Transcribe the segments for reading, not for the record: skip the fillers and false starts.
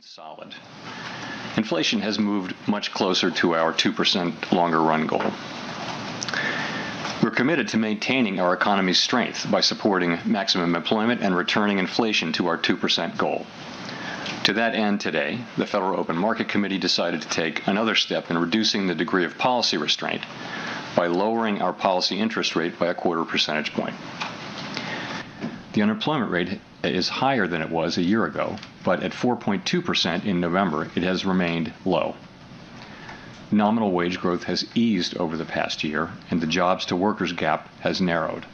remains solid. Inflation has moved much closer to our 2% longer run goal. We're committed to maintaining our economy's strength by supporting maximum employment and returning inflation to our 2% goal. To that end, today, the Federal Open Market Committee decided to take another step in reducing the degree of policy restraint by lowering our policy interest rate by a quarter percentage point. The unemployment rate is higher than it was a year ago, but at 4.2% in November, it has remained low. Nominal wage growth has eased over the past year, and the jobs-to-workers gap has narrowed.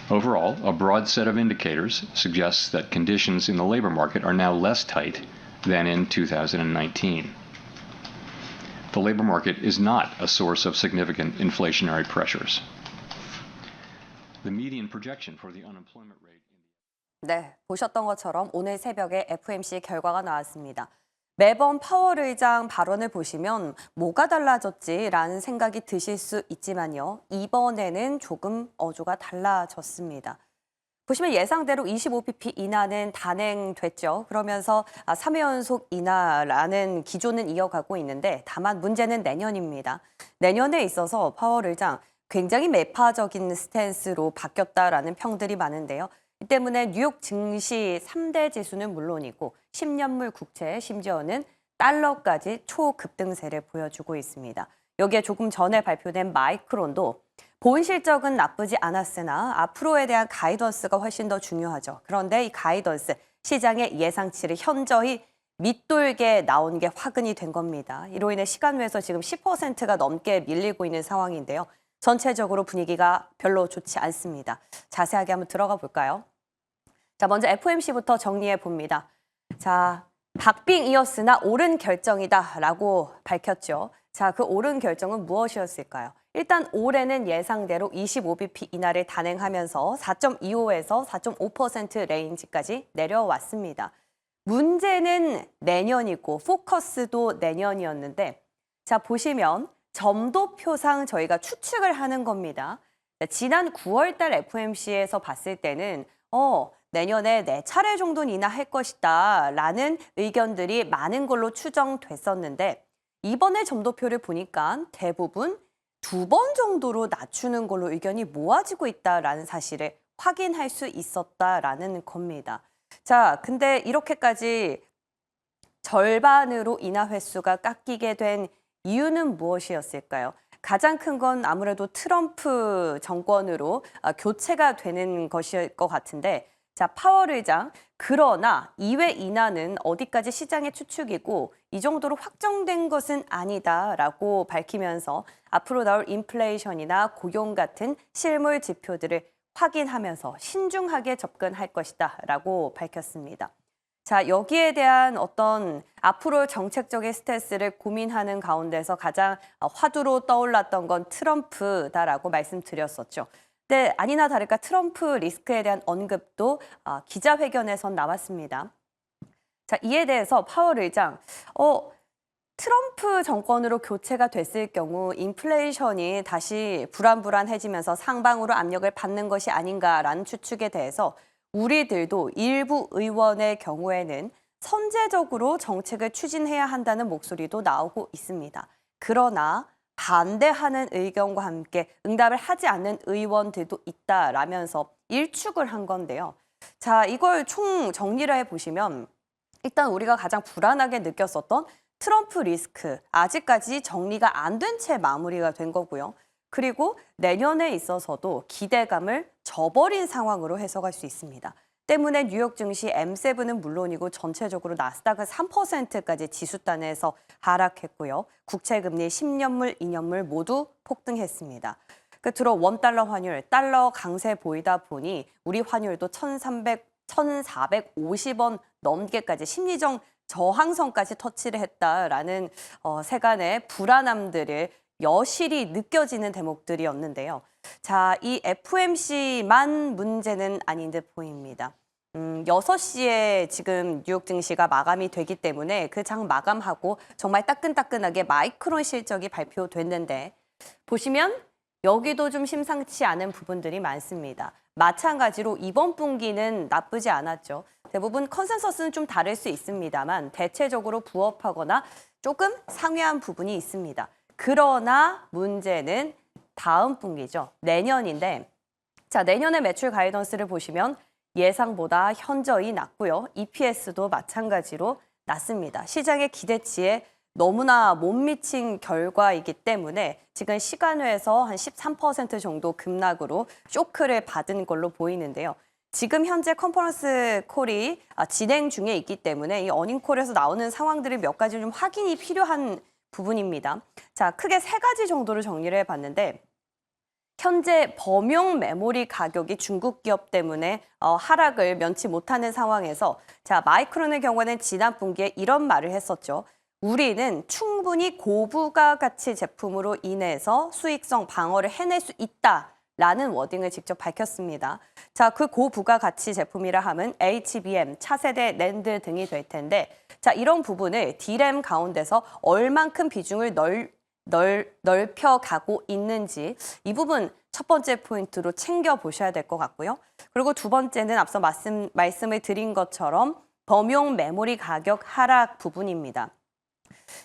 Overall, a broad set of indicators suggests that conditions in the labor market are now less tight than in 2019. The labor market is not a source of significant inflationary pressures. The median projection for the unemployment rate. 네, 보셨던 것처럼 오늘 새벽에 FOMC 결과가 나왔습니다. 매번 파월 의장 발언을 보시면 뭐가 달라졌지라는 생각이 드실 수 있지만요. 이번에는 조금 어조가 달라졌습니다. 보시면 예상대로 25bp 인하는 단행됐죠. 그러면서 3회 연속 인하라는 기조는 이어가고 있는데 다만 문제는 내년입니다. 내년에 있어서 파월 의장 굉장히 매파적인 스탠스로 바뀌었다라는 평들이 많은데요. 이 때문에 뉴욕 증시 3대 지수는 물론이고 10년물 국채, 심지어는 달러까지 초급등세를 보여주고 있습니다. 여기에 조금 전에 발표된 마이크론도 본 실적은 나쁘지 않았으나 앞으로에 대한 가이던스가 훨씬 더 중요하죠. 그런데 이 가이던스, 시장의 예상치를 현저히 밑돌게 나온 게 화근이 된 겁니다. 이로 인해 시간외에서 지금 10%가 넘게 밀리고 있는 상황인데요. 전체적으로 분위기가 별로 좋지 않습니다. 자세하게 한번 들어가 볼까요? 자, 먼저 FOMC부터 정리해 봅니다. 자, 박빙이었으나 옳은 결정이다라고 밝혔죠. 자, 그 옳은 결정은 무엇이었을까요? 일단 올해는 예상대로 25bp 인하를 단행하면서 4.25에서 4.5% 레인지까지 내려왔습니다. 문제는 내년이고 포커스도 내년이었는데 자, 보시면 점도표상 저희가 추측을 하는 겁니다. 지난 9월 달 FOMC에서 봤을 때는 내년에 4차례 정도는 인하할 것이다 라는 의견들이 많은 걸로 추정됐었는데 이번에 점도표를 보니까 대부분 2번 정도로 낮추는 걸로 의견이 모아지고 있다라는 사실을 확인할 수 있었다라는 겁니다. 자, 근데 이렇게까지 절반으로 인하 횟수가 깎이게 된 이유는 무엇이었을까요? 가장 큰 건 아무래도 트럼프 정권으로 교체가 되는 것일 것 같은데 자, 파월 의장, 그러나 2회 인하는 어디까지 시장의 추측이고 이 정도로 확정된 것은 아니다라고 밝히면서 앞으로 나올 인플레이션이나 고용 같은 실물 지표들을 확인하면서 신중하게 접근할 것이다라고 밝혔습니다. 자, 여기에 대한 어떤 앞으로 정책적인 스탠스를 고민하는 가운데서 가장 화두로 떠올랐던 건 트럼프다라고 말씀드렸었죠. 근데 아니나 다를까 트럼프 리스크에 대한 언급도 기자회견에선 나왔습니다. 자, 이에 대해서 파월 의장, 트럼프 정권으로 교체가 됐을 경우 인플레이션이 다시 불안해지면서 상방으로 압력을 받는 것이 아닌가라는 추측에 대해서 우리들도 일부 의원의 경우에는 선제적으로 정책을 추진해야 한다는 목소리도 나오고 있습니다. 그러나 반대하는 의견과 함께 응답을 하지 않는 의원들도 있다라면서 일축을 한 건데요. 자, 이걸 총 정리를 해보시면 일단 우리가 가장 불안하게 느꼈었던 트럼프 리스크, 아직까지 정리가 안 된 채 마무리가 된 거고요. 그리고 내년에 있어서도 기대감을 저버린 상황으로 해석할 수 있습니다. 때문에 뉴욕 증시 M7은 물론이고 전체적으로 나스닥은 3%까지 지수단에서 하락했고요. 국채금리 10년물, 2년물 모두 폭등했습니다. 끝으로 원달러 환율, 달러 강세 보이다 보니 우리 환율도 1,450원 넘게까지 심리적 저항선까지 터치를 했다라는 세간의 불안함들을 여실히 느껴지는 대목들이었는데요. 자, 이 FOMC만 문제는 아닌 듯 보입니다. 6시에 지금 뉴욕 증시가 마감이 되기 때문에 그 장 마감하고 정말 따끈따끈하게 마이크론 실적이 발표됐는데 보시면 여기도 좀 심상치 않은 부분들이 많습니다. 마찬가지로 이번 분기는 나쁘지 않았죠. 대부분 컨센서스는 좀 다를 수 있습니다만 대체적으로 부합하거나 조금 상회한 부분이 있습니다. 그러나 문제는 다음 분기죠. 내년인데 자, 내년의 매출 가이던스를 보시면 예상보다 현저히 낮고요. EPS도 마찬가지로 낮습니다. 시장의 기대치에 너무나 못 미친 결과이기 때문에 지금 시간외에서 한 13% 정도 급락으로 쇼크를 받은 걸로 보이는데요. 지금 현재 컨퍼런스 콜이 진행 중에 있기 때문에 이 어닝콜에서 나오는 상황들이 몇 가지 좀 확인이 필요한 부분입니다. 자, 크게 세 가지 정도를 정리를 해봤는데 현재 범용 메모리 가격이 중국 기업 때문에 하락을 면치 못하는 상황에서 자, 마이크론의 경우에는 지난 분기에 이런 말을 했었죠. 우리는 충분히 고부가 가치 제품으로 인해서 수익성 방어를 해낼 수 있다라는 워딩을 직접 밝혔습니다. 자, 그 고부가 가치 제품이라 하면 HBM, 차세대 낸드 등이 될 텐데 자, 이런 부분을 D램 가운데서 얼만큼 비중을 넓혀가고 있는지 이 부분 첫 번째 포인트로 챙겨보셔야 될 것 같고요. 그리고 두 번째는 앞서 말씀을 드린 것처럼 범용 메모리 가격 하락 부분입니다.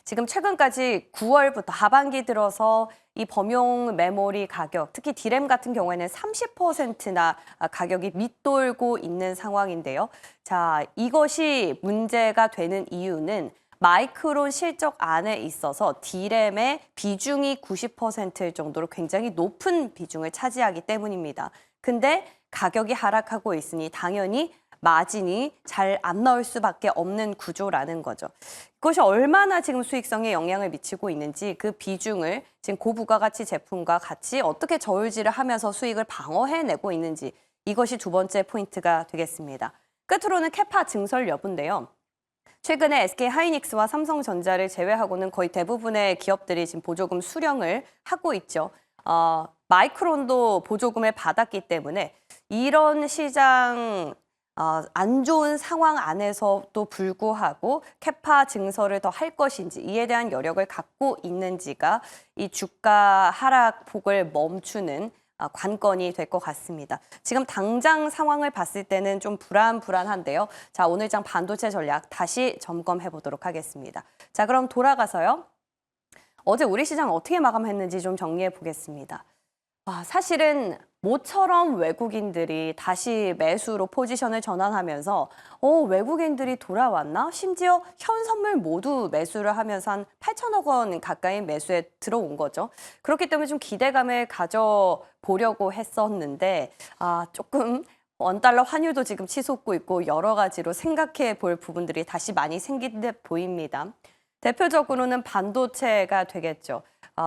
지금 최근까지 9월부터 하반기 들어서 이 범용 메모리 가격, 특히 D램 같은 경우에는 30%나 가격이 밑돌고 있는 상황인데요. 자, 이것이 문제가 되는 이유는 마이크론 실적 안에 있어서 D램의 비중이 90% 정도로 굉장히 높은 비중을 차지하기 때문입니다. 근데 가격이 하락하고 있으니 당연히 마진이 잘 안 나올 수밖에 없는 구조라는 거죠. 그것이 얼마나 지금 수익성에 영향을 미치고 있는지 그 비중을 지금 고부가가치 제품과 같이 어떻게 저울질을 하면서 수익을 방어해내고 있는지 이것이 두 번째 포인트가 되겠습니다. 끝으로는 캐파 증설 여부인데요. 최근에 SK하이닉스와 삼성전자를 제외하고는 거의 대부분의 기업들이 지금 보조금 수령을 하고 있죠. 마이크론도 보조금을 받았기 때문에 이런 시장 안 좋은 상황 안에서도 불구하고 캐파 증설을 더 할 것인지 이에 대한 여력을 갖고 있는지가 이 주가 하락폭을 멈추는 관건이 될 것 같습니다. 지금 당장 상황을 봤을 때는 좀 불안한데요. 자, 오늘장 반도체 전략 다시 점검해 보도록 하겠습니다. 자, 그럼 돌아가서요. 어제 우리 시장 어떻게 마감했는지 좀 정리해 보겠습니다. 사실은 모처럼 외국인들이 다시 매수로 포지션을 전환하면서 외국인들이 돌아왔나? 심지어 현 선물 모두 매수를 하면서 한 8천억 원 가까이 매수에 들어온 거죠. 그렇기 때문에 좀 기대감을 가져보려고 했었는데 조금 원달러 환율도 지금 치솟고 있고 여러 가지로 생각해 볼 부분들이 다시 많이 생긴 듯 보입니다. 대표적으로는 반도체가 되겠죠.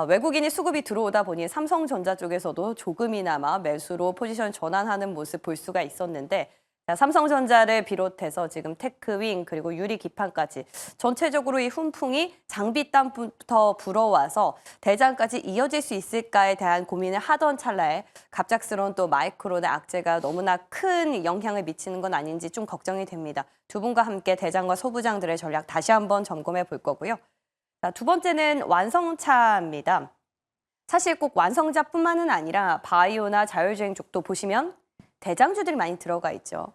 외국인이 수급이 들어오다 보니 삼성전자 쪽에서도 조금이나마 매수로 포지션 전환하는 모습 볼 수가 있었는데 삼성전자를 비롯해서 지금 테크윙 그리고 유리기판까지 전체적으로 이 훈풍이 장비단부터 불어와서 대장까지 이어질 수 있을까에 대한 고민을 하던 찰나에 갑작스러운 또 마이크론의 악재가 너무나 큰 영향을 미치는 건 아닌지 좀 걱정이 됩니다. 두 분과 함께 대장과 소부장들의 전략 다시 한번 점검해 볼 거고요. 자, 두 번째는 완성차입니다. 사실 꼭 완성차뿐만은 아니라 바이오나 자율주행 쪽도 보시면 대장주들이 많이 들어가 있죠.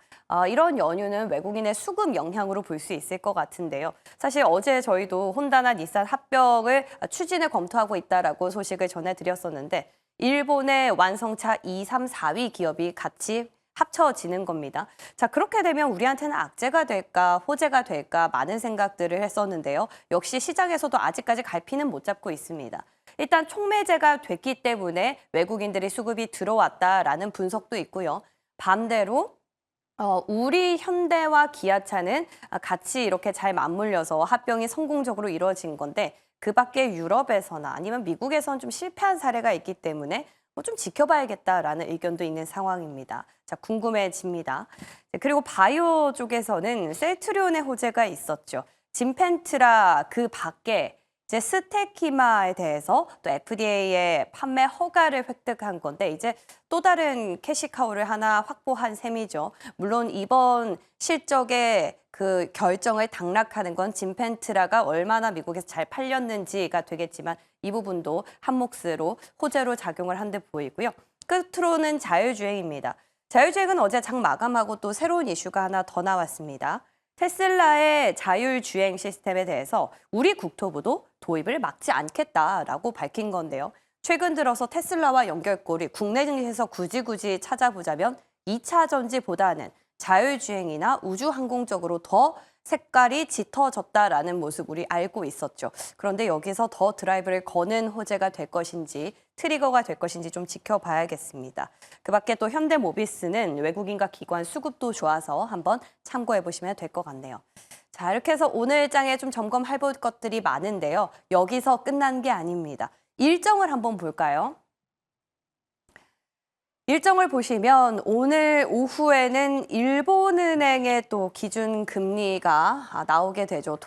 이런 연유는 외국인의 수급 영향으로 볼 수 있을 것 같은데요. 사실 어제 저희도 혼다나 닛산 합병을 추진을 검토하고 있다라고 소식을 전해드렸었는데 일본의 완성차 2, 3, 4위 기업이 같이 합쳐지는 겁니다. 자, 그렇게 되면 우리한테는 악재가 될까, 호재가 될까 많은 생각들을 했었는데요. 역시 시장에서도 아직까지 갈피는 못 잡고 있습니다. 일단 촉매제가 됐기 때문에 외국인들이 수급이 들어왔다라는 분석도 있고요. 반대로 우리 현대와 기아차는 같이 이렇게 잘 맞물려서 합병이 성공적으로 이루어진 건데 그 밖에 유럽에서나 아니면 미국에서는 좀 실패한 사례가 있기 때문에 좀 지켜봐야겠다라는 의견도 있는 상황입니다. 자, 궁금해집니다. 그리고 바이오 쪽에서는 셀트리온의 호재가 있었죠. 진펜트라 그 밖에 이제 스테키마에 대해서 또 FDA의 판매 허가를 획득한 건데 이제 또 다른 캐시카우를 하나 확보한 셈이죠. 물론 이번 실적에 그 결정을 당락하는 건 진펜트라가 얼마나 미국에서 잘 팔렸는지가 되겠지만 이 부분도 한 몫으로 호재로 작용을 한 듯 보이고요. 끝으로는 자율주행입니다. 자율주행은 어제 장 마감하고 또 새로운 이슈가 하나 더 나왔습니다. 테슬라의 자율주행 시스템에 대해서 우리 국토부도 도입을 막지 않겠다라고 밝힌 건데요. 최근 들어서 테슬라와 연결고리 국내 증시에서 굳이 찾아보자면 2차 전지보다는 자율주행이나 우주항공 쪽으로 더 색깔이 짙어졌다라는 모습 우리 알고 있었죠. 그런데 여기서 더 드라이브를 거는 호재가 될 것인지 트리거가 될 것인지 좀 지켜봐야겠습니다. 그 밖에 또 현대모비스는 외국인과 기관 수급도 좋아서 한번 참고해 보시면 될 것 같네요. 자, 이렇게 해서 오늘 장에 좀 점검해 볼 것들이 많은데요. 여기서 끝난 게 아닙니다. 일정을 한번 볼까요? 일정을 보시면 오늘 오후에는 일본은행의 또 기준 금리가 나오게 되죠.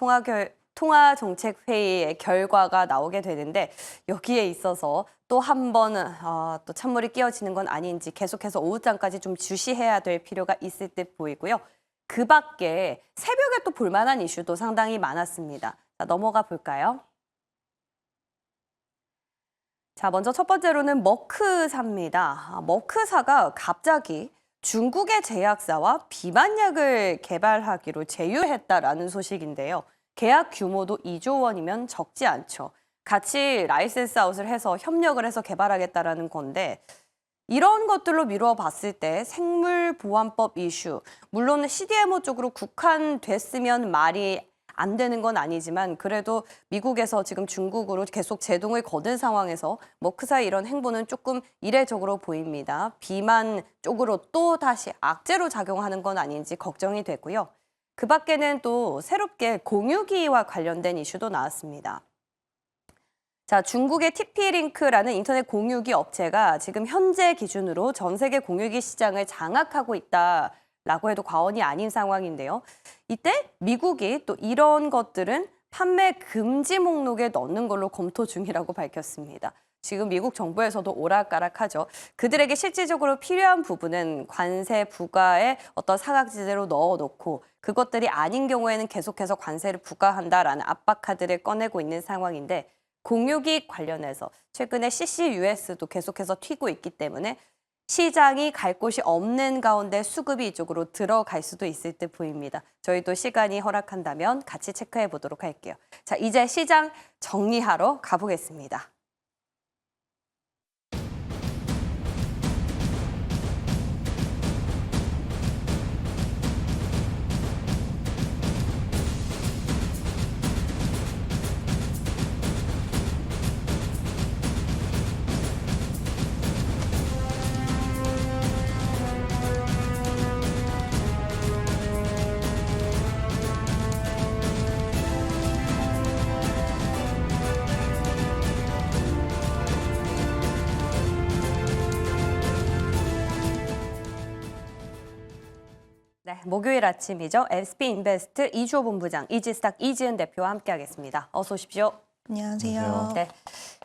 통화정책회의의 결과가 나오게 되는데 여기에 있어서 또 한 번 또 찬물이 끼어지는 건 아닌지 계속해서 오후장까지 좀 주시해야 될 필요가 있을 듯 보이고요. 그 밖에 새벽에 또 볼만한 이슈도 상당히 많았습니다. 자, 넘어가 볼까요? 자, 먼저 첫 번째로는 머크사입니다. 머크사가 갑자기 중국의 제약사와 비만약을 개발하기로 제휴했다라는 소식인데요. 계약 규모도 2조 원이면 적지 않죠. 같이 라이센스 아웃을 해서 협력을 해서 개발하겠다라는 건데 이런 것들로 미뤄봤을 때 생물보안법 이슈, 물론 CDMO 쪽으로 국한됐으면 말이 안 되는 건 아니지만 그래도 미국에서 지금 중국으로 계속 제동을 거는 상황에서 머크사의 이런 행보는 조금 이례적으로 보입니다. 비만 쪽으로 또 다시 악재로 작용하는 건 아닌지 걱정이 되고요. 그 밖에는 또 새롭게 공유기와 관련된 이슈도 나왔습니다. 자, 중국의 TP-링크라는 인터넷 공유기 업체가 지금 현재 기준으로 전 세계 공유기 시장을 장악하고 있다라고 해도 과언이 아닌 상황인데요. 이때 미국이 또 이런 것들은 판매 금지 목록에 넣는 걸로 검토 중이라고 밝혔습니다. 지금 미국 정부에서도 오락가락하죠. 그들에게 실질적으로 필요한 부분은 관세 부과에 어떤 사각지대로 넣어놓고 그것들이 아닌 경우에는 계속해서 관세를 부과한다라는 압박 카드를 꺼내고 있는 상황인데 공유기 관련해서 최근에 CCUS도 계속해서 튀고 있기 때문에 시장이 갈 곳이 없는 가운데 수급이 이쪽으로 들어갈 수도 있을 듯 보입니다. 저희도 시간이 허락한다면 같이 체크해 보도록 할게요. 자, 이제 시장 정리하러 가보겠습니다. 네, 목요일 아침이죠. SB인베스트 이주호 본부장, 이지스탁 이지은 대표와 함께하겠습니다. 어서 오십시오. 안녕하세요. 네,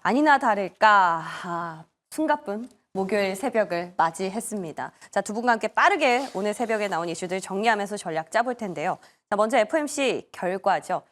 아니나 다를까 숨가쁜 목요일 새벽을 맞이했습니다. 자, 두 분과 함께 빠르게 오늘 새벽에 나온 이슈들 정리하면서 전략 짜볼 텐데요. 자, 먼저 FOMC 결과죠.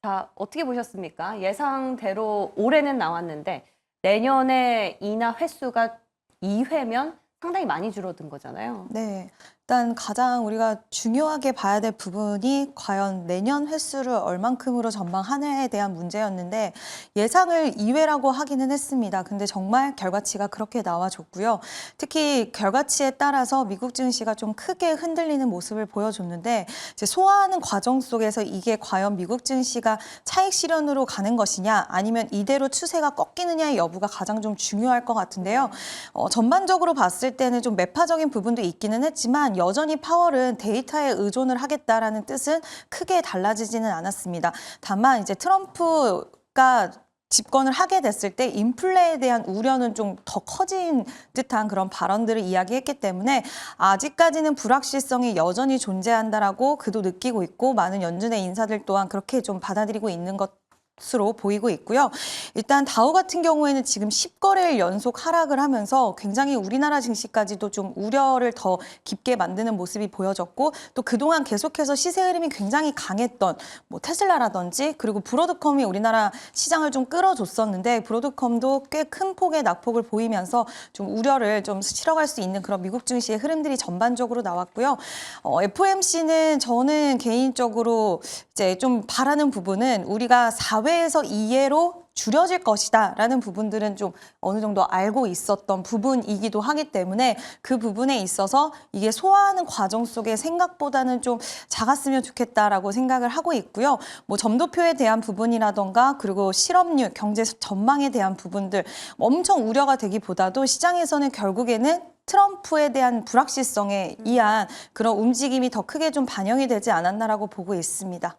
자, 어떻게 보셨습니까? 예상대로 올해는 나왔는데 내년에 인하 횟수가 2회면 상당히 많이 줄어든 거잖아요. 네. 일단 가장 우리가 중요하게 봐야 될 부분이 과연 내년 횟수를 얼만큼으로 전망하느냐에 대한 문제였는데 예상을 2회라고 하기는 했습니다. 근데 정말 결과치가 그렇게 나와줬고요. 특히 결과치에 따라서 미국 증시가 좀 크게 흔들리는 모습을 보여줬는데 이제 소화하는 과정 속에서 이게 과연 미국 증시가 차익 실현으로 가는 것이냐 아니면 이대로 추세가 꺾이느냐의 여부가 가장 좀 중요할 것 같은데요. 전반적으로 봤을 때는 좀 매파적인 부분도 있기는 했지만 여전히 파월은 데이터에 의존을 하겠다라는 뜻은 크게 달라지지는 않았습니다. 다만 이제 트럼프가 집권을 하게 됐을 때 인플레에 대한 우려는 좀 더 커진 듯한 그런 발언들을 이야기했기 때문에 아직까지는 불확실성이 여전히 존재한다라고 그도 느끼고 있고 많은 연준의 인사들 또한 그렇게 좀 받아들이고 있는 것 것으로 보이고 있고요. 일단 다우 같은 경우에는 지금 10거래일 연속 하락을 하면서 굉장히 우리나라 증시까지도 좀 우려를 더 깊게 만드는 모습이 보여졌고 또 그동안 계속해서 시세 흐름이 굉장히 강했던 뭐 테슬라라든지 그리고 브로드컴이 우리나라 시장을 좀 끌어줬었는데 브로드컴도 꽤 큰 폭의 낙폭을 보이면서 좀 우려를 좀 실어갈 수 있는 그런 미국 증시의 흐름들이 전반적으로 나왔고요. FOMC는 저는 개인적으로 이제 좀 바라는 부분은 우리가 4회에서 2회로 줄여질 것이다라는 부분들은 좀 어느 정도 알고 있었던 부분이기도 하기 때문에 그 부분에 있어서 이게 소화하는 과정 속에 생각보다는 좀 작았으면 좋겠다라고 생각을 하고 있고요. 뭐 점도표에 대한 부분이라던가 그리고 실업률, 경제 전망에 대한 부분들 엄청 우려가 되기보다도 시장에서는 결국에는 트럼프에 대한 불확실성에 의한 그런 움직임이 더 크게 좀 반영이 되지 않았나라고 보고 있습니다.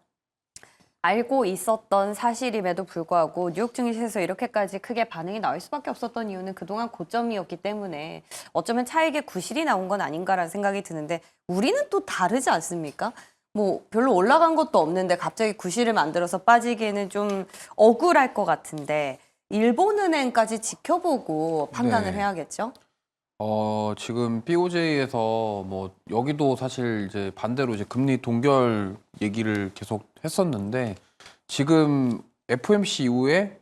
알고 있었던 사실임에도 불구하고 뉴욕 증시에서 이렇게까지 크게 반응이 나올 수밖에 없었던 이유는 그동안 고점이었기 때문에 어쩌면 차익의 구실이 나온 건 아닌가라는 생각이 드는데 우리는 또 다르지 않습니까? 뭐 별로 올라간 것도 없는데 갑자기 구실을 만들어서 빠지기에는 좀 억울할 것 같은데 일본은행까지 지켜보고 판단을 네. 해야겠죠? 지금 BOJ에서 뭐 여기도 사실 이제 반대로 이제 금리 동결 얘기를 계속 했었는데 지금 FOMC 이후에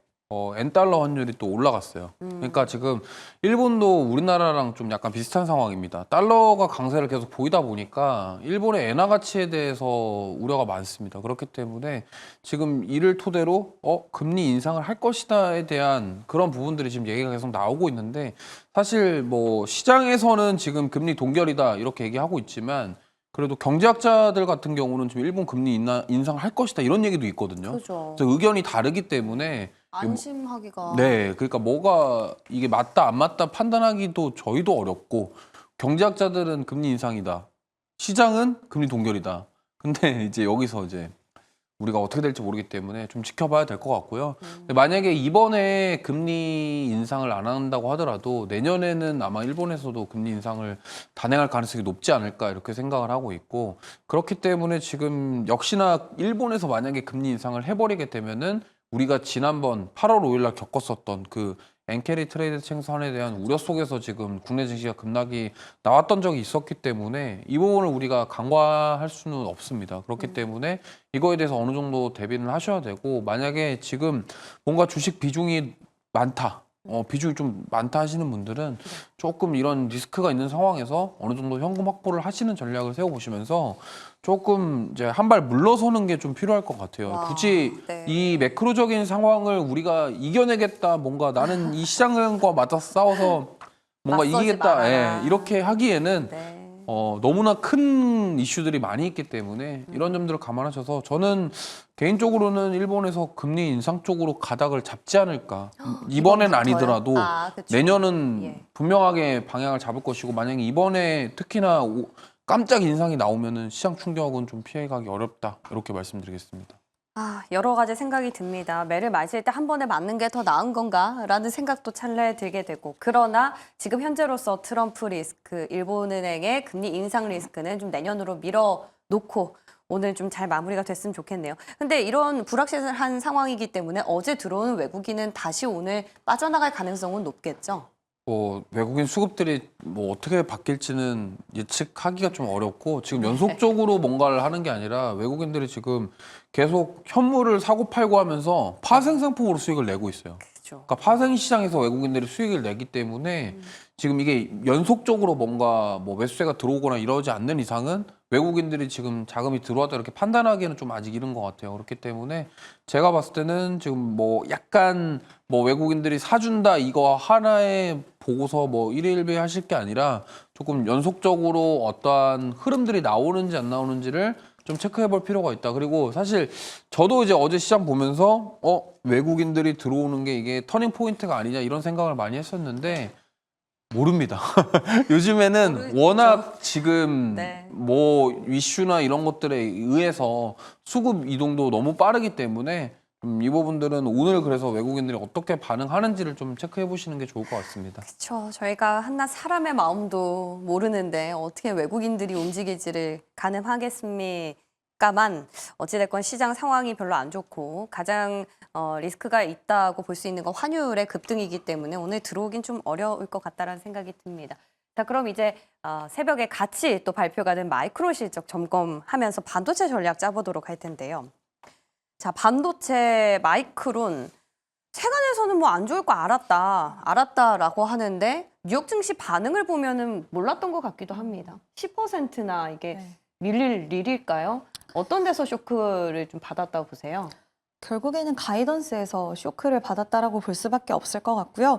엔달러 환율이 또 올라갔어요. 그러니까 지금 일본도 우리나라랑 좀 약간 비슷한 상황입니다. 달러가 강세를 계속 보이다 보니까 일본의 엔화 가치에 대해서 우려가 많습니다. 그렇기 때문에 지금 이를 토대로 금리 인상을 할 것이다에 대한 그런 부분들이 지금 얘기가 계속 나오고 있는데 사실 뭐 시장에서는 지금 금리 동결이다 이렇게 얘기하고 있지만 그래도 경제학자들 같은 경우는 지금 일본 금리 인상을 할 것이다 이런 얘기도 있거든요. 그죠. 그래서 의견이 다르기 때문에 안심하기가. 네, 그러니까 뭐가 이게 맞다 안 맞다 판단하기도 저희도 어렵고 경제학자들은 금리 인상이다. 시장은 금리 동결이다. 근데 이제 여기서 이제 우리가 어떻게 될지 모르기 때문에 좀 지켜봐야 될 것 같고요. 근데 만약에 이번에 금리 인상을 안 한다고 하더라도 내년에는 아마 일본에서도 금리 인상을 단행할 가능성이 높지 않을까 이렇게 생각을 하고 있고 그렇기 때문에 지금 역시나 일본에서 만약에 금리 인상을 해버리게 되면은 우리가 지난번 8월 5일 날 겪었었던 그 엔캐리 트레이드 챙선에 대한 우려 속에서 지금 국내 증시가 급락이 나왔던 적이 있었기 때문에 이 부분을 우리가 간과할 수는 없습니다. 그렇기 때문에 이거에 대해서 어느 정도 대비를 하셔야 되고 만약에 지금 뭔가 주식 비중이 많다. 비중이 좀 많다 하시는 분들은 조금 이런 리스크가 있는 상황에서 어느 정도 현금 확보를 하시는 전략을 세워보시면서 조금 이제 한 발 물러서는 게 좀 필요할 것 같아요. 와, 굳이 네. 이 매크로적인 상황을 우리가 이겨내겠다, 뭔가 나는 이 시장과 맞서 싸워서 뭔가 맞서지 이기겠다, 말아라. 이렇게 하기에는 네. 너무나 큰 이슈들이 많이 있기 때문에 이런 점들을 감안하셔서 저는 개인적으로는 일본에서 금리 인상 쪽으로 가닥을 잡지 않을까. 이번엔 이번부터요? 아니더라도 그쵸. 내년은 예. 분명하게 방향을 잡을 것이고 만약에 이번에 특히나 깜짝 인상이 나오면은 시장 충격은 좀 피해가기 어렵다. 이렇게 말씀드리겠습니다. 여러 가지 생각이 듭니다. 매를 맞을 때 한 번에 맞는 게 더 나은 건가라는 생각도 찰나에 들게 되고 그러나 지금 현재로서 트럼프 리스크, 일본은행의 금리 인상 리스크는 좀 내년으로 밀어놓고 오늘 좀 잘 마무리가 됐으면 좋겠네요. 근데 이런 불확실한 상황이기 때문에 어제 들어오는 외국인은 다시 오늘 빠져나갈 가능성은 높겠죠? 외국인 수급들이 뭐 어떻게 바뀔지는 예측하기가 좀 어렵고 지금 연속적으로 뭔가를 하는 게 아니라 외국인들이 지금 계속 현물을 사고 팔고 하면서 파생 상품으로 수익을 내고 있어요. 그렇죠. 그러니까 파생 시장에서 외국인들이 수익을 내기 때문에 지금 이게 연속적으로 뭔가 뭐 매수세가 들어오거나 이러지 않는 이상은 외국인들이 지금 자금이 들어왔다 이렇게 판단하기에는 좀 아직 이른 것 같아요. 그렇기 때문에 제가 봤을 때는 지금 뭐 약간 뭐 외국인들이 사준다 이거 하나에 보고서 뭐 일일비 하실 게 아니라 조금 연속적으로 어떠한 흐름들이 나오는지 안 나오는지를 좀 체크해 볼 필요가 있다. 그리고 사실 저도 이제 어제 시장 보면서 외국인들이 들어오는 게 이게 터닝 포인트가 아니냐 이런 생각을 많이 했었는데 모릅니다. 요즘에는 모르죠. 워낙 지금 네. 뭐 이슈나 이런 것들에 의해서 수급 이동도 너무 빠르기 때문에 이 부분들은 오늘 그래서 외국인들이 어떻게 반응하는지를 좀 체크해 보시는 게 좋을 것 같습니다. 그렇죠. 저희가 한낱 사람의 마음도 모르는데 어떻게 외국인들이 움직일지를 가늠하겠습니까? 가만 어찌됐건 시장 상황이 별로 안 좋고 가장 리스크가 있다고 볼 수 있는 건 환율의 급등이기 때문에 오늘 들어오긴 좀 어려울 것 같다라는 생각이 듭니다. 자, 그럼 이제 새벽에 같이 또 발표가 된 마이크로 실적 점검하면서 반도체 전략 짜보도록 할 텐데요. 자, 반도체 마이크론 세간에서는 뭐 안 좋을 거 알았다라고 하는데 뉴욕 증시 반응을 보면은 몰랐던 것 같기도 합니다. 10%나 이게 네. 밀릴 일일까요? 어떤 데서 쇼크를 좀 받았다고 보세요? 결국에는 가이던스에서 쇼크를 받았다라고 볼 수밖에 없을 것 같고요.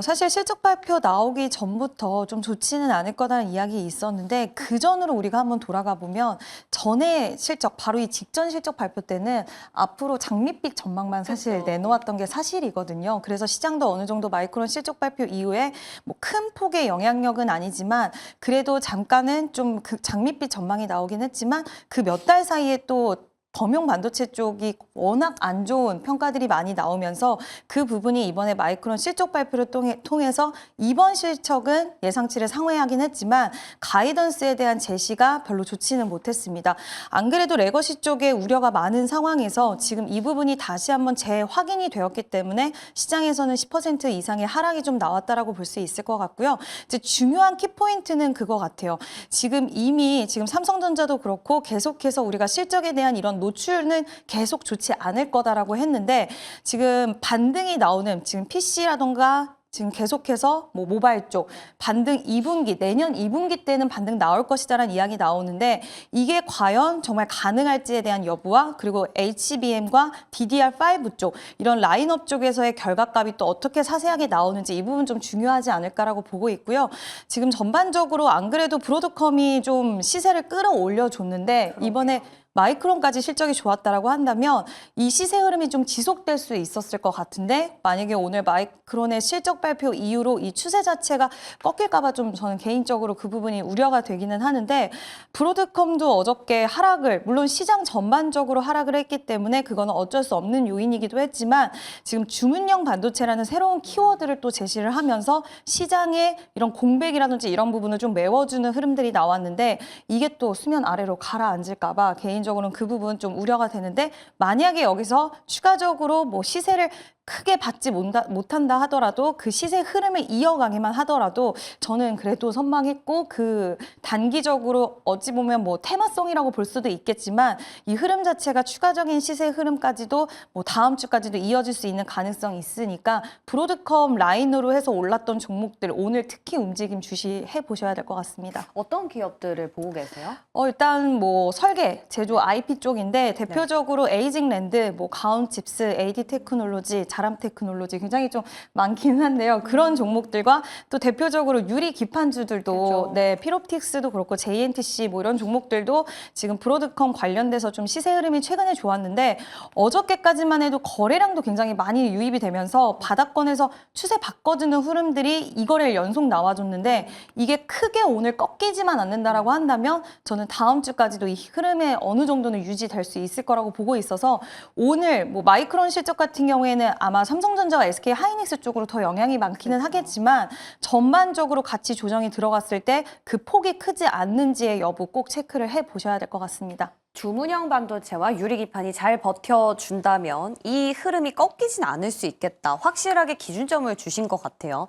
사실 실적 발표 나오기 전부터 좀 좋지는 않을 거라는 이야기 있었는데 그 전으로 우리가 한번 돌아가 보면 전에 실적, 바로 이 직전 실적 발표 때는 앞으로 장밋빛 전망만 사실 그렇죠. 내놓았던 게 사실이거든요. 그래서 시장도 어느 정도 마이크론 실적 발표 이후에 뭐 큰 폭의 영향력은 아니지만 그래도 잠깐은 좀 그 장밋빛 전망이 나오긴 했지만 그 몇 달 사이에 또 범용 반도체 쪽이 워낙 안 좋은 평가들이 많이 나오면서 그 부분이 이번에 마이크론 실적 발표를 통해서 이번 실적은 예상치를 상회하긴 했지만 가이던스에 대한 제시가 별로 좋지는 못했습니다. 안 그래도 레거시 쪽에 우려가 많은 상황에서 지금 이 부분이 다시 한번 재확인이 되었기 때문에 시장에서는 10% 이상의 하락이 좀 나왔다라고 볼 수 있을 것 같고요. 이제 중요한 키포인트는 그거 같아요. 지금 이미 삼성전자도 그렇고 계속해서 우리가 실적에 대한 이런 노출은 계속 좋지 않을 거다라고 했는데 지금 반등이 나오는 지금 PC라던가 지금 계속해서 뭐 모바일 쪽 반등 2분기, 내년 2분기 때는 반등 나올 것이다라는 이야기 나오는데 이게 과연 정말 가능할지에 대한 여부와 그리고 HBM과 DDR5 쪽 이런 라인업 쪽에서의 결과값이 또 어떻게 자세하게 나오는지 이 부분 좀 중요하지 않을까라고 보고 있고요. 지금 전반적으로 안 그래도 브로드컴이 좀 시세를 끌어올려 줬는데 이번에 마이크론까지 실적이 좋았다라고 한다면 이 시세 흐름이 좀 지속될 수 있었을 것 같은데 만약에 오늘 마이크론의 실적 발표 이후로 이 추세 자체가 꺾일까 봐 좀 저는 개인적으로 그 부분이 우려가 되기는 하는데 브로드컴도 어저께 하락을 물론 시장 전반적으로 하락을 했기 때문에 그거는 어쩔 수 없는 요인이기도 했지만 지금 주문형 반도체라는 새로운 키워드를 또 제시를 하면서 시장의 이런 공백이라든지 이런 부분을 좀 메워주는 흐름들이 나왔는데 이게 또 수면 아래로 가라앉을까 봐 개인적으로는 그 부분 좀 우려가 되는데 만약에 여기서 추가적으로 뭐 시세를 크게 받지 못한다 하더라도 그 시세 흐름을 이어가기만 하더라도 저는 그래도 선망했고 그 단기적으로 어찌 보면 뭐 테마성이라고 볼 수도 있겠지만 이 흐름 자체가 추가적인 시세 흐름까지도 뭐 다음 주까지도 이어질 수 있는 가능성이 있으니까 브로드컴 라인으로 해서 올랐던 종목들 오늘 특히 움직임 주시해 보셔야 될 것 같습니다. 어떤 기업들을 보고 계세요? 일단 뭐 설계, 제조 IP 쪽인데 대표적으로 에이징랜드, 뭐 가온칩스, AD 테크놀로지, 자람 테크놀로지 굉장히 좀 많기는 한데요. 그런 종목들과 또 대표적으로 유리 기판주들도 그렇죠. 네, 피롭틱스도 그렇고 JNTC 뭐 이런 종목들도 지금 브로드컴 관련돼서 좀 시세 흐름이 최근에 좋았는데 어저께까지만 해도 거래량도 굉장히 많이 유입이 되면서 바닥권에서 추세 바꿔주는 흐름들이 이 거래일 연속 나와줬는데 이게 크게 오늘 꺾이지만 않는다라고 한다면 저는 다음 주까지도 이 흐름에 어느 정도는 유지될 수 있을 거라고 보고 있어서 오늘 뭐 마이크론 실적 같은 경우에는 아마 삼성전자와 SK 하이닉스 쪽으로 더 영향이 많기는 하겠지만 전반적으로 같이 조정이 들어갔을 때 그 폭이 크지 않는지의 여부 꼭 체크를 해 보셔야 될 것 같습니다. 주문형 반도체와 유리기판이 잘 버텨준다면 이 흐름이 꺾이진 않을 수 있겠다. 확실하게 기준점을 주신 것 같아요.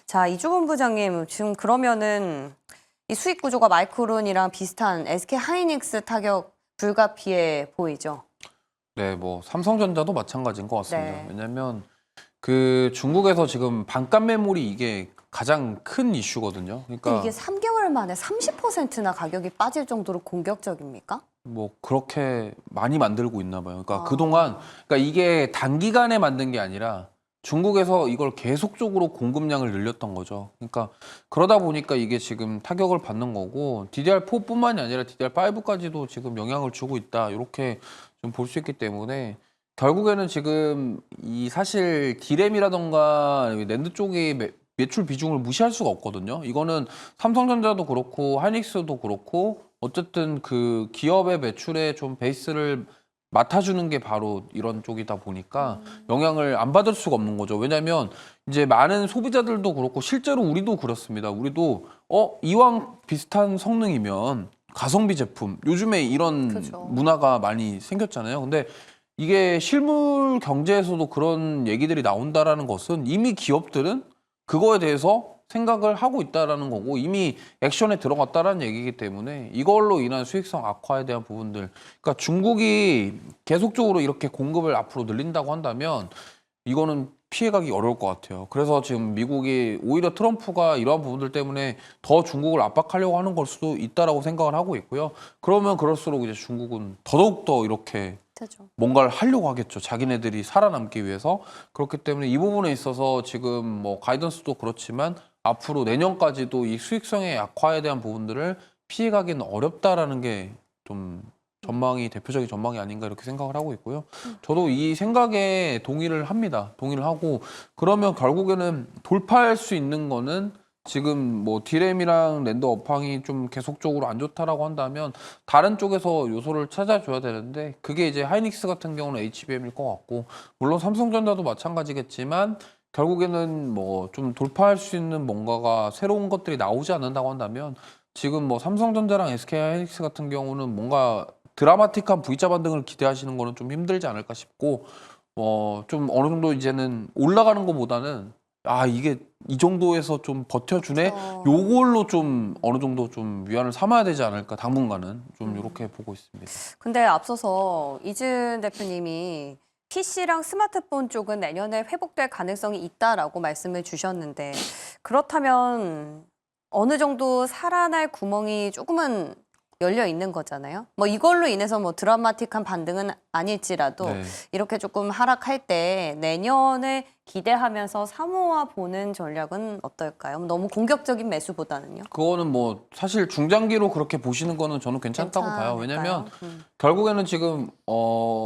자, 이주근 부장님, 지금 그러면은 이 수익 구조가 마이크론이랑 비슷한 SK 하이닉스 타격 불가피해 보이죠? 네, 뭐 삼성전자도 마찬가지인 것 같습니다. 네. 왜냐하면 그 중국에서 지금 반값 메모리 이게 가장 큰 이슈거든요. 근데 그러니까 이게 3개월 만에 30%나 가격이 빠질 정도로 공격적입니까? 뭐 그렇게 많이 만들고 있나 봐요. 그러니까 아. 그동안 그러니까 이게 단기간에 만든 게 아니라 중국에서 이걸 계속적으로 공급량을 늘렸던 거죠. 그러니까 그러다 보니까 이게 지금 타격을 받는 거고 DDR4뿐만이 아니라 DDR5까지도 지금 영향을 주고 있다. 이렇게 좀 볼 수 있기 때문에 결국에는 지금 이 사실 D램이라던가 낸드 쪽의 매출 비중을 무시할 수가 없거든요. 이거는 삼성전자도 그렇고 하이닉스도 그렇고 어쨌든 그 기업의 매출에 좀 베이스를 맡아주는 게 바로 이런 쪽이다 보니까 영향을 안 받을 수가 없는 거죠. 왜냐하면 이제 많은 소비자들도 그렇고 실제로 우리도 그렇습니다. 우리도 이왕 비슷한 성능이면 가성비 제품 요즘에 이런 그죠. 문화가 많이 생겼잖아요. 근데 이게 실물 경제에서도 그런 얘기들이 나온다라는 것은 이미 기업들은 그거에 대해서 생각을 하고 있다라는 거고 이미 액션에 들어갔다라는 얘기이기 때문에 이걸로 인한 수익성 악화에 대한 부분들, 그러니까 중국이 계속적으로 이렇게 공급을 앞으로 늘린다고 한다면 이거는 피해가기 어려울 것 같아요. 그래서 지금 미국이 오히려 트럼프가 이러한 부분들 때문에 더 중국을 압박하려고 하는 걸 수도 있다라고 생각을 하고 있고요. 그러면 그럴수록 이제 중국은 더더욱 더 이렇게 그죠. 뭔가를 하려고 하겠죠. 자기네들이 살아남기 위해서. 그렇기 때문에 이 부분에 있어서 지금 뭐 가이던스도 그렇지만 앞으로 내년까지도 이 수익성의 악화에 대한 부분들을 피해가기는 어렵다라는 게 좀 전망이 대표적인 전망이 아닌가 이렇게 생각을 하고 있고요. 저도 이 생각에 동의를 합니다. 동의를 하고 그러면 결국에는 돌파할 수 있는 거는 지금 뭐 디램이랑 랜더 업황이 좀 계속적으로 안 좋다라고 한다면 다른 쪽에서 요소를 찾아줘야 되는데 그게 이제 하이닉스 같은 경우는 HBM일 것 같고 물론 삼성전자도 마찬가지겠지만 결국에는 뭐 좀 돌파할 수 있는 뭔가가 새로운 것들이 나오지 않는다고 한다면 지금 뭐 삼성전자랑 SK하이닉스 같은 경우는 뭔가 드라마틱한 V자 반등을 기대하시는 거는 좀 힘들지 않을까 싶고 좀 어느 정도 이제는 올라가는 것보다는 아 이게 이 정도에서 좀 버텨주네 요걸로 좀 어느 정도 좀 위안을 삼아야 되지 않을까 당분간은 좀 이렇게 보고 있습니다. 근데 앞서서 이준 대표님이 PC랑 스마트폰 쪽은 내년에 회복될 가능성이 있다라고 말씀을 주셨는데 그렇다면 어느 정도 살아날 구멍이 조금은 열려 있는 거잖아요. 뭐 이걸로 인해서 뭐 드라마틱한 반등은 아닐지라도 네. 이렇게 조금 하락할 때 내년을 기대하면서 사모아 보는 전략은 어떨까요? 너무 공격적인 매수보다는요. 그거는 뭐 사실 중장기로 그렇게 보시는 거는 저는 괜찮다고 봐요. 왜냐면 결국에는 지금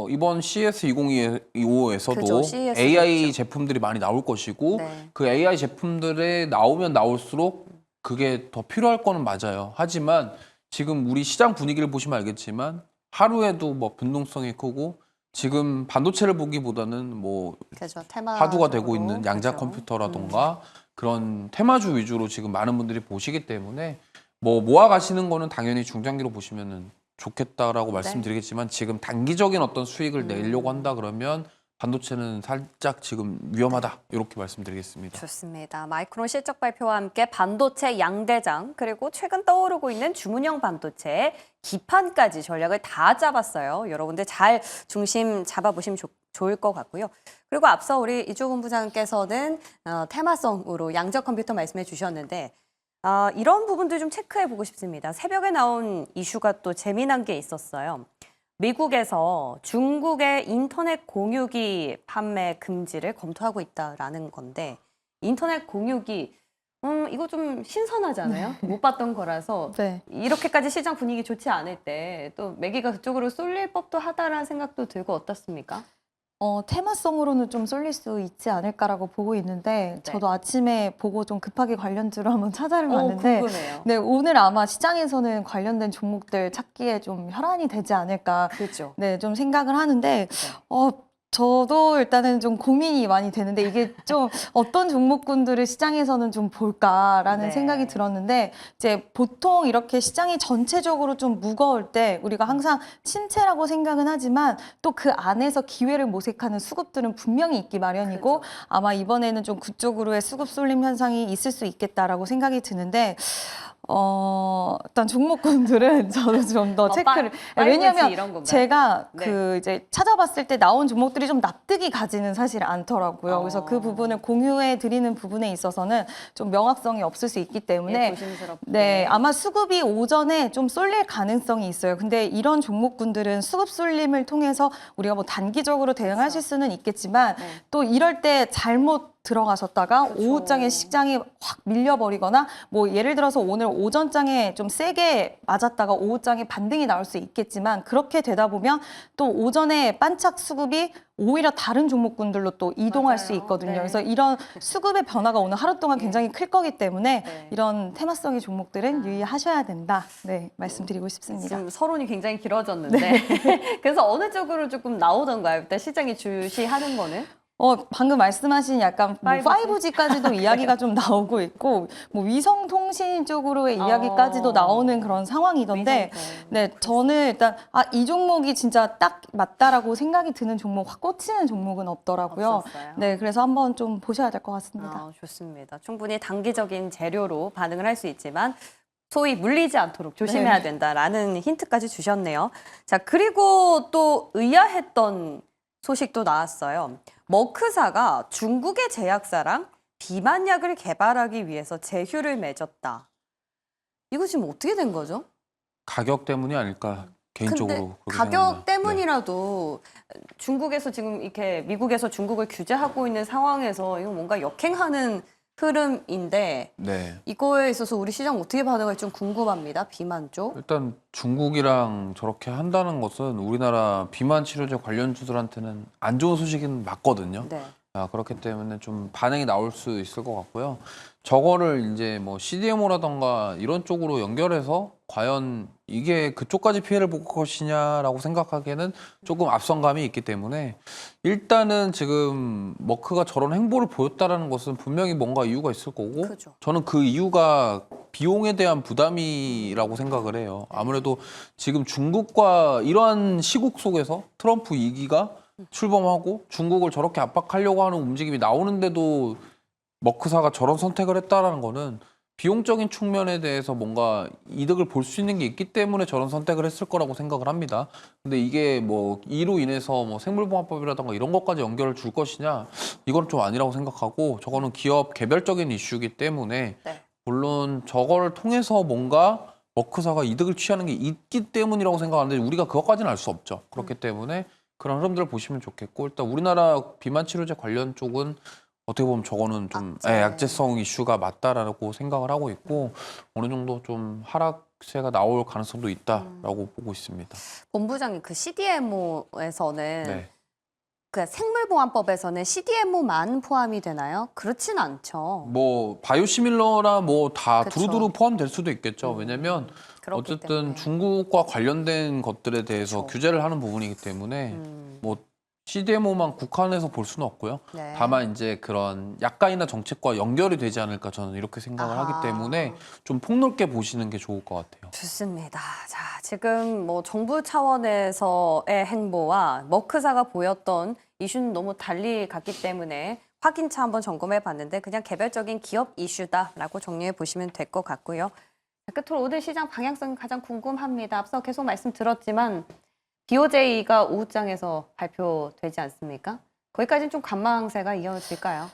이번 CES 2025에서도 그죠, CES 도 AI 있죠. 제품들이 많이 나올 것이고 네. 그 AI 제품들에 나오면 나올수록 그게 더 필요할 거는 맞아요. 하지만 지금 우리 시장 분위기를 보시면 알겠지만 하루에도 뭐 변동성이 크고 지금 반도체를 보기보다는 뭐 그죠. 테마 화두가 되고 있는 양자 그죠. 컴퓨터라던가 그런 테마주 위주로 지금 많은 분들이 보시기 때문에 뭐 모아 가시는 거는 당연히 중장기로 보시면은 좋겠다라고 말씀드리겠지만 지금 단기적인 어떤 수익을 내려고 한다 그러면 반도체는 살짝 지금 위험하다 이렇게 말씀드리겠습니다. 좋습니다. 마이크론 실적 발표와 함께 반도체 양대장 그리고 최근 떠오르고 있는 주문형 반도체 기판까지 전략을 다 잡았어요. 여러분들 잘 중심 잡아보시면 좋을 것 같고요. 그리고 앞서 우리 이주근 부장께서는 테마성으로 양적 컴퓨터 말씀해 주셨는데 이런 부분들 좀 체크해 보고 싶습니다. 새벽에 나온 이슈가 또 재미난 게 있었어요. 미국에서 중국의 인터넷 공유기 판매 금지를 검토하고 있다라는 건데 인터넷 공유기 이거 좀 신선하잖아요. 못 봤던 거라서 네. 이렇게까지 시장 분위기 좋지 않을 때 또 매기가 그쪽으로 쏠릴 법도 하다라는 생각도 들고 어떻습니까? 테마성으로는 좀 쏠릴 수 있지 않을까라고 보고 있는데 네. 저도 아침에 보고 좀 급하게 관련주로 한번 찾아를 봤는데 궁금해요. 네, 오늘 아마 시장에서는 관련된 종목들 찾기에 좀 혈안이 되지 않을까 그죠. 네, 좀 생각을 하는데 저도 일단은 좀 고민이 많이 되는데 이게 좀 어떤 종목군들을 시장에서는 좀 볼까라는 네. 생각이 들었는데 이제 보통 이렇게 시장이 전체적으로 좀 무거울 때 우리가 항상 침체라고 생각은 하지만 또 그 안에서 기회를 모색하는 수급들은 분명히 있기 마련이고 그렇죠. 아마 이번에는 좀 그쪽으로의 수급 쏠림 현상이 있을 수 있겠다라고 생각이 드는데 일단 종목군들은 저도 좀 더 체크를 왜냐하면 이런 건가요? 제가 네. 그 이제 찾아봤을 때 나온 종목들이 좀 납득이 가지는 사실 않더라고요. 그래서 그 부분을 공유해 드리는 부분에 있어서는 좀 명확성이 없을 수 있기 때문에 조심스럽게. 네, 아마 수급이 오전에 좀 쏠릴 가능성이 있어요. 근데 이런 종목군들은 수급 쏠림을 통해서 우리가 뭐 단기적으로 대응하실 수는 있겠지만 네. 또 이럴 때 잘못 들어가셨다가 오후장에 시장이 확 밀려버리거나 뭐 예를 들어서 오늘 오전장에 좀 세게 맞았다가 오후장에 반등이 나올 수 있겠지만 그렇게 되다 보면 또 오전에 반짝 수급이 오히려 다른 종목군들로 또 이동할 수 맞아요. 있거든요. 네. 그래서 이런 수급의 변화가 오늘 하루 동안 굉장히 클 거기 때문에 네. 이런 테마성의 종목들은 유의하셔야 된다. 네, 말씀드리고 싶습니다. 지금 서론이 굉장히 길어졌는데 그래서 어느 쪽으로 조금 나오던가요? 일단 시장이 주시하는 거는? 방금 말씀하신 약간 뭐 5G? 5G까지도 이야기가 좀 나오고 있고, 뭐 위성통신 쪽으로의 이야기까지도 나오는 그런 상황이던데, 위성통. 네, 저는 일단, 이 종목이 진짜 딱 맞다라고 생각이 드는 종목, 확 꽂히는 종목은 없더라고요. 없었어요. 네, 그래서 한번 좀 보셔야 될 것 같습니다. 좋습니다. 충분히 단기적인 재료로 반응을 할 수 있지만 소위 물리지 않도록 조심해야 네. 된다라는 힌트까지 주셨네요. 자, 그리고 또 의아했던 소식도 나왔어요. 머크사가 중국의 제약사랑 비만약을 개발하기 위해서 제휴를 맺었다. 이거 지금 어떻게 된 거죠? 가격 때문이 아닐까 개인적으로 근데 그렇게 가격 생각합니다. 때문이라도 중국에서 지금 이렇게 미국에서 중국을 규제하고 있는 상황에서 이거 뭔가 역행하는 흐름인데 네. 이거에 있어서 우리 시장 어떻게 반응할지 좀 궁금합니다. 비만 쪽. 일단 중국이랑 저렇게 한다는 것은 우리나라 비만 치료제 관련주들한테는 안 좋은 소식은 맞거든요. 네. 그렇기 때문에 좀 반응이 나올 수 있을 것 같고요. 저거를 이제 뭐 CDMO라던가 이런 쪽으로 연결해서 과연 이게 그쪽까지 피해를 볼 것이냐라고 생각하기에는 조금 앞선감이 있기 때문에 일단은 지금 머크가 저런 행보를 보였다라는 것은 분명히 뭔가 이유가 있을 거고 그죠. 저는 그 이유가 비용에 대한 부담이라고 생각을 해요. 아무래도 지금 중국과 이러한 시국 속에서 트럼프 2기가 출범하고 중국을 저렇게 압박하려고 하는 움직임이 나오는데도 머크사가 저런 선택을 했다라는 거는 비용적인 측면에 대해서 뭔가 이득을 볼 수 있는 게 있기 때문에 저런 선택을 했을 거라고 생각을 합니다. 근데 이게 뭐 이로 인해서 뭐 생물보안법이라던가 이런 것까지 연결을 줄 것이냐 이건 좀 아니라고 생각하고 저거는 기업 개별적인 이슈이기 때문에 네. 물론 저걸 통해서 뭔가 머크사가 이득을 취하는 게 있기 때문이라고 생각하는데 우리가 그것까지는 알 수 없죠. 그렇기 때문에 그런 흐름들을 보시면 좋겠고 일단 우리나라 비만 치료제 관련 쪽은 어떻게 보면 저거는 좀 약제성 이슈가 맞다라고 생각을 하고 있고 어느 정도 좀 하락세가 나올 가능성도 있다라고 보고 있습니다. 본부장님 그 CDMO에서는 네. 그 생물보안법에서는 CDMO만 포함이 되나요? 그렇진 않죠. 뭐 바이오시밀러나 뭐 다 그쵸. 두루두루 포함될 수도 있겠죠. 왜냐면 그렇기 어쨌든 때문에. 중국과 관련된 것들에 대해서 그쵸. 규제를 하는 부분이기 때문에 음, 뭐 CDMO만 국한해서 볼 수는 없고요. 네. 다만 이제 그런 약간이나 정책과 연결이 되지 않을까 저는 이렇게 생각을 아하. 하기 때문에 좀 폭넓게 보시는 게 좋을 것 같아요. 좋습니다. 자, 지금 뭐 정부 차원에서의 행보와 머크사가 보였던 이슈는 너무 달리 갔기 때문에 확인차 한번 점검해 봤는데 그냥 개별적인 기업 이슈다라고 정리해 보시면 될 것 같고요. 자, 끝으로 오늘 시장 방향성이 가장 궁금합니다. 앞서 계속 말씀드렸지만 BOJ가 오후장에서 발표되지 않습니까? 거기까지는 좀 관망세가 이어질까요?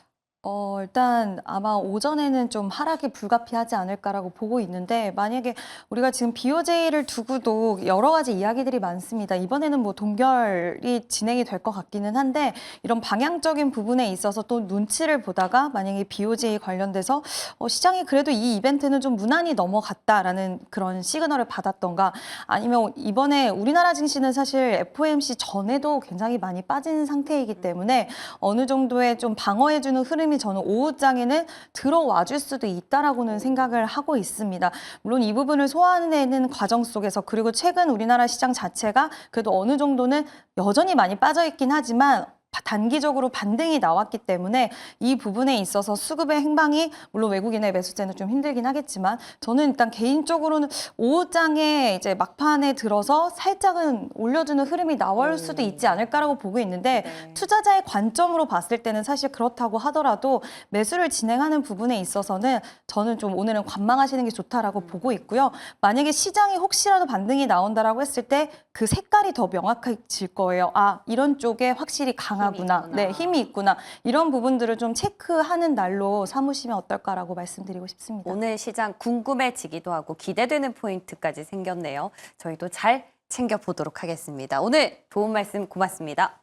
일단 아마 오전에는 좀 하락이 불가피하지 않을까라고 보고 있는데 만약에 우리가 지금 BOJ를 두고도 여러 가지 이야기들이 많습니다. 이번에는 뭐 동결이 진행이 될 것 같기는 한데 이런 방향적인 부분에 있어서 또 눈치를 보다가 만약에 BOJ 관련돼서 시장이 그래도 이 이벤트는 좀 무난히 넘어갔다라는 그런 시그널을 받았던가 아니면 이번에 우리나라 증시는 사실 FOMC 전에도 굉장히 많이 빠진 상태이기 때문에 어느 정도의 좀 방어해주는 흐름이 저는 오후장에는 들어와 줄 수도 있다라고는 생각을 하고 있습니다. 물론 이 부분을 소화해내는 과정 속에서 그리고 최근 우리나라 시장 자체가 그래도 어느 정도는 여전히 많이 빠져 있긴 하지만 단기적으로 반등이 나왔기 때문에 이 부분에 있어서 수급의 행방이 물론 외국인의 매수세는 좀 힘들긴 하겠지만 저는 일단 개인적으로는 오후장에 이제 막판에 들어서 살짝은 올려주는 흐름이 나올 수도 있지 않을까라고 보고 있는데 네. 투자자의 관점으로 봤을 때는 사실 그렇다고 하더라도 매수를 진행하는 부분에 있어서는 저는 좀 오늘은 관망하시는 게 좋다라고 보고 있고요. 만약에 시장이 혹시라도 반등이 나온다라고 했을 때 그 색깔이 더 명확해질 거예요. 이런 쪽에 확실히 강하구나. 있구나. 네, 힘이 있구나. 이런 부분들을 좀 체크하는 날로 삼으시면 어떨까라고 말씀드리고 싶습니다. 오늘 시장 궁금해지기도 하고 기대되는 포인트까지 생겼네요. 저희도 잘 챙겨보도록 하겠습니다. 오늘 좋은 말씀 고맙습니다.